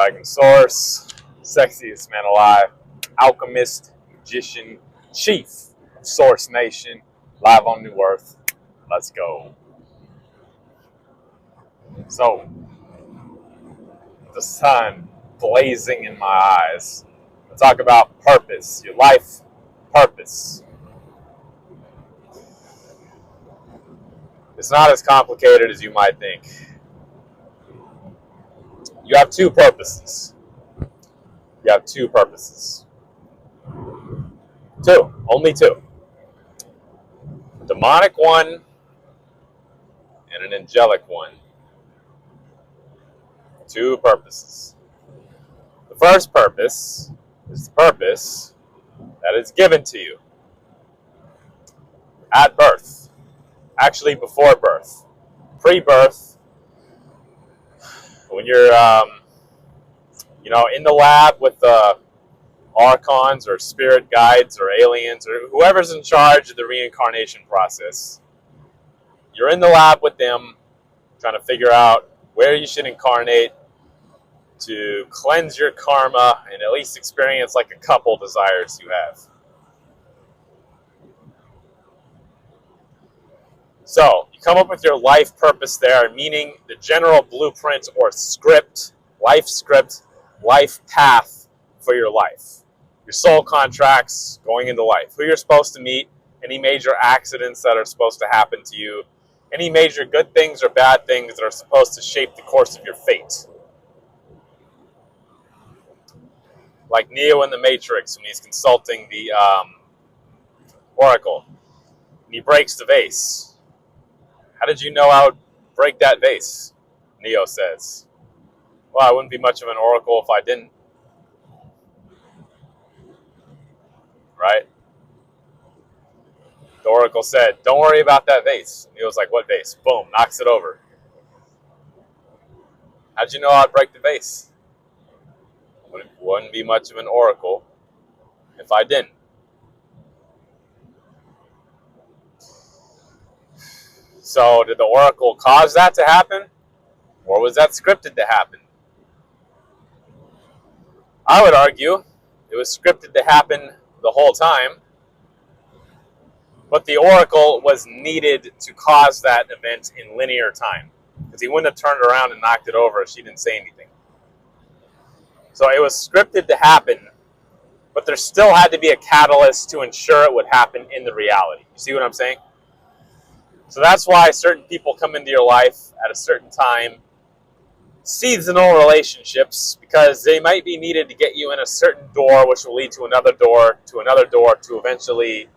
Dragon Source, sexiest man alive, alchemist, magician, chief of Source Nation, live on New Earth. Let's go. So, the sun blazing in my eyes. We'll talk about purpose, your life purpose. It's not as complicated as you might think. You have two purposes. You have two purposes. Two. Only two. A demonic one and an angelic one. Two purposes. The first purpose is the purpose that is given to you at birth. Actually, before birth. Pre-birth, when you're in the lab with the archons or spirit guides or aliens or whoever's in charge of the reincarnation process. You're in the lab with them trying to figure out where you should incarnate to cleanse your karma and at least experience like a couple desires you have. So, you come up with your life purpose there, meaning the general blueprint or script, life path for your life. Your soul contracts going into life, who you're supposed to meet, any major accidents that are supposed to happen to you, any major good things or bad things that are supposed to shape the course of your fate. Like Neo in the Matrix when he's consulting the Oracle, and he breaks the vase. How did you know I would break that vase? Neo says. Well, I wouldn't be much of an oracle if I didn't. Right? The oracle said, don't worry about that vase. Neo's like, what vase? Boom, knocks it over. How'd you know I'd break the vase? Wouldn't be much of an oracle if I didn't. So did the oracle cause that to happen? Or was that scripted to happen? I would argue it was scripted to happen the whole time, but the oracle was needed to cause that event in linear time, because he wouldn't have turned around and knocked it over if she didn't say anything. So it was scripted to happen, but there still had to be a catalyst to ensure it would happen in the reality. You see what I'm saying? So that's why certain people come into your life at a certain time, seasonal relationships, because they might be needed to get you in a certain door, which will lead to another door, to eventually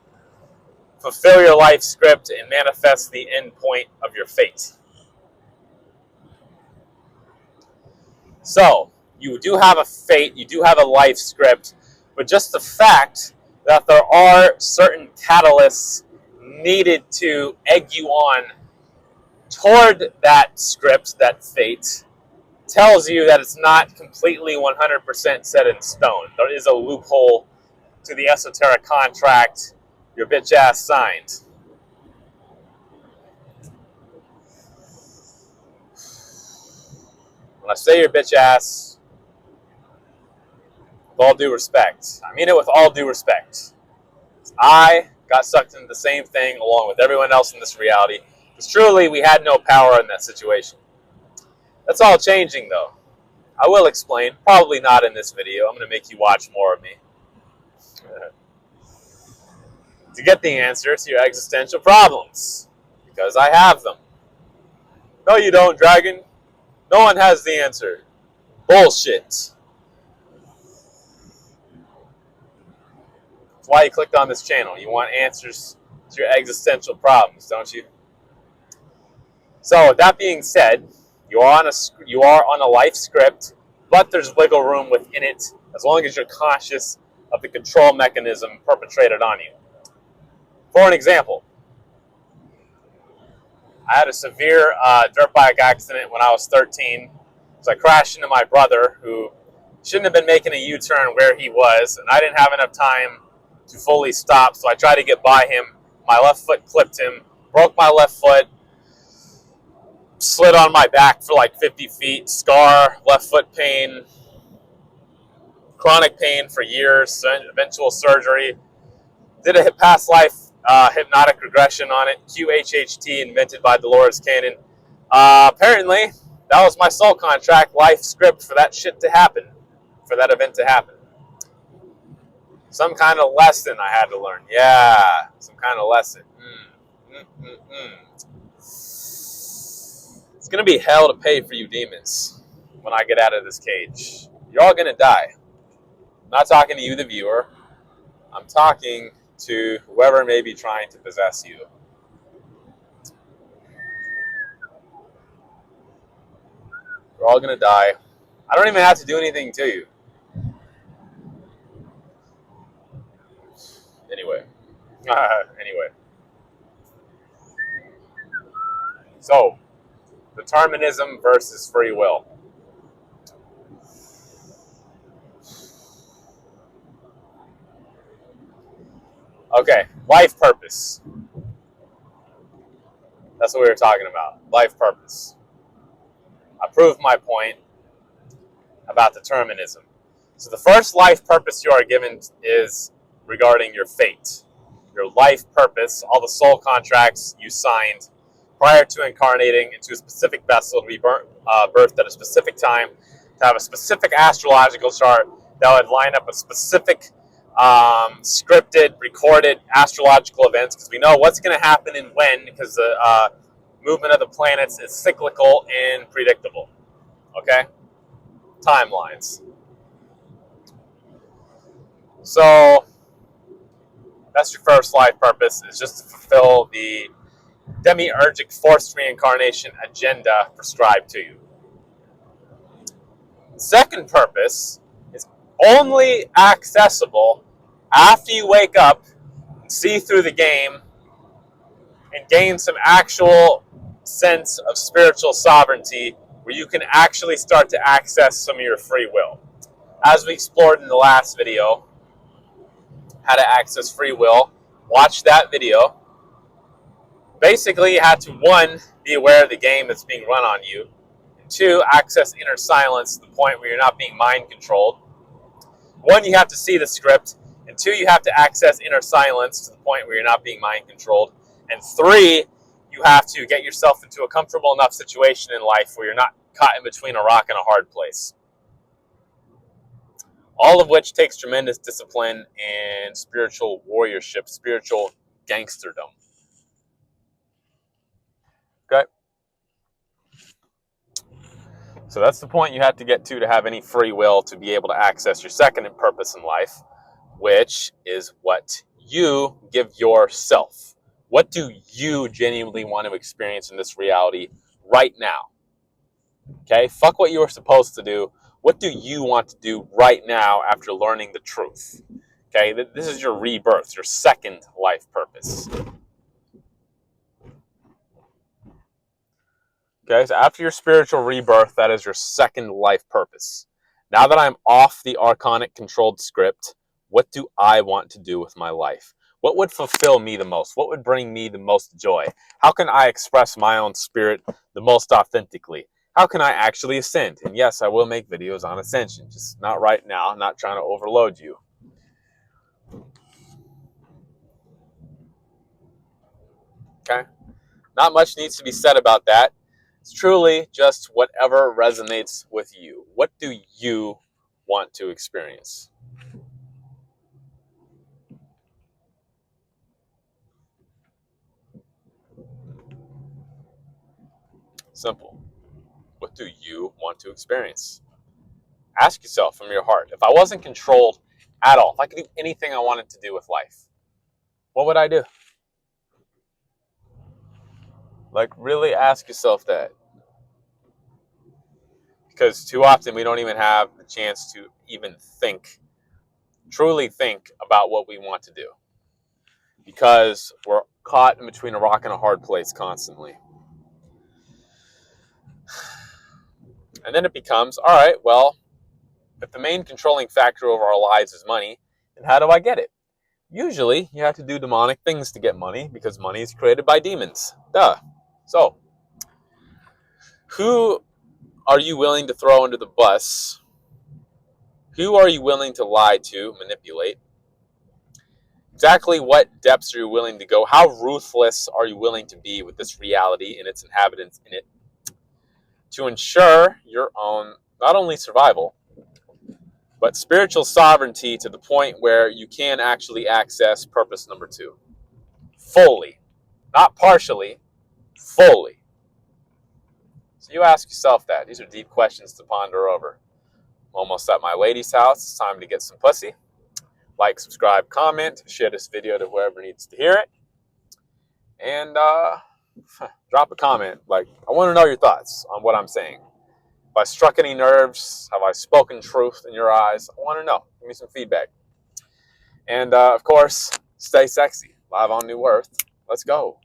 fulfill your life script and manifest the end point of your fate. So, you do have a fate, you do have a life script, but just the fact that there are certain catalysts needed to egg you on toward that script, that fate, tells you that it's not completely 100% set in stone. There is a loophole to the esoteric contract your bitch ass signed. When I say your bitch ass, with all due respect, I mean it with all due respect. I got sucked into the same thing along with everyone else in this reality, because truly we had no power in that situation. That's all changing, though. I will explain. Probably not in this video. I'm going to make you watch more of me. To get the answer to your existential problems. Because I have them. No, you don't, Dragon. No one has the answer. Bullshit. That's why you clicked on this channel. You want answers to your existential problems, don't you? So, with that being said, you are on a life script, but there's wiggle room within it as long as you're conscious of the control mechanism perpetrated on you. For an example, I had a severe dirt bike accident when I was 13. So I crashed into my brother, who shouldn't have been making a U-turn where he was, and I didn't have enough time to fully stop, so I tried to get by him. My left foot clipped him, broke my left foot, slid on my back for like 50 feet, scar, left foot pain, chronic pain for years, eventual surgery. Did a past life hypnotic regression on it, QHHT, invented by Dolores Cannon. Apparently, that was my soul contract, life script for that shit to happen, for that event to happen. Some kind of lesson I had to learn. Yeah, some kind of lesson. It's going to be hell to pay for you demons when I get out of this cage. You're all going to die. I'm not talking to you, the viewer. I'm talking to whoever may be trying to possess you. You're all going to die. I don't even have to do anything to you. Anyway. So, determinism versus free will. Okay, life purpose. That's what we were talking about. Life purpose. I proved my point about determinism. So the first life purpose you are given is regarding your fate. Your life purpose, all the soul contracts you signed prior to incarnating into a specific vessel to be birthed at a specific time, to have a specific astrological chart that would line up with specific scripted, recorded astrological events, because we know what's going to happen and when, because the movement of the planets is cyclical and predictable. Okay? Timelines. So that's your first life purpose, is just to fulfill the demiurgic forced reincarnation agenda prescribed to you. Second purpose is only accessible after you wake up and see through the game and gain some actual sense of spiritual sovereignty, where you can actually start to access some of your free will. As we explored in the last video, how to access free will, watch that video. Basically, you have to, one, be aware of the game that's being run on you, and two, access inner silence to the point where you're not being mind controlled. One, you have to see the script, and two, you have to access inner silence to the point where you're not being mind controlled, and three, you have to get yourself into a comfortable enough situation in life where you're not caught in between a rock and a hard place. All of which takes tremendous discipline and spiritual warriorship, spiritual gangsterdom. Okay? So that's the point you have to get to have any free will to be able to access your second purpose in life, which is what you give yourself. What do you genuinely want to experience in this reality right now? Okay? Fuck what you were supposed to do. What do you want to do right now after learning the truth? Okay? This is your rebirth, your second life purpose. Okay? So after your spiritual rebirth, that is your second life purpose. Now that I'm off the archonic controlled script, what do I want to do with my life? What would fulfill me the most? What would bring me the most joy? How can I express my own spirit the most authentically? How can I actually ascend? And yes, I will make videos on ascension, just not right now. I'm not trying to overload you. Okay? Not much needs to be said about that. It's truly just whatever resonates with you. What do you want to experience? Simple. What do you want to experience? Ask yourself from your heart, if I wasn't controlled at all, if I could do anything I wanted to do with life, what would I do? Like, really ask yourself that. Because too often we don't even have the chance to even think, truly think about what we want to do. Because we're caught in between a rock and a hard place constantly. And then it becomes, all right, well, if the main controlling factor over our lives is money, then how do I get it? Usually, you have to do demonic things to get money, because money is created by demons. Duh. So, who are you willing to throw under the bus? Who are you willing to lie to, manipulate? Exactly what depths are you willing to go? How ruthless are you willing to be with this reality and its inhabitants in it to ensure your own, not only survival, but spiritual sovereignty to the point where you can actually access purpose number 2 fully, not partially, fully. So you ask yourself that. These are deep questions to ponder over. I'm almost at my lady's house. It's time to get some pussy. Like, subscribe, comment, share this video to whoever needs to hear it. And drop a comment. Like, I want to know your thoughts on what I'm saying. Have I struck any nerves? Have I spoken truth in your eyes? I want to know. Give me some feedback. And of course, stay sexy. Live on New Earth. Let's go.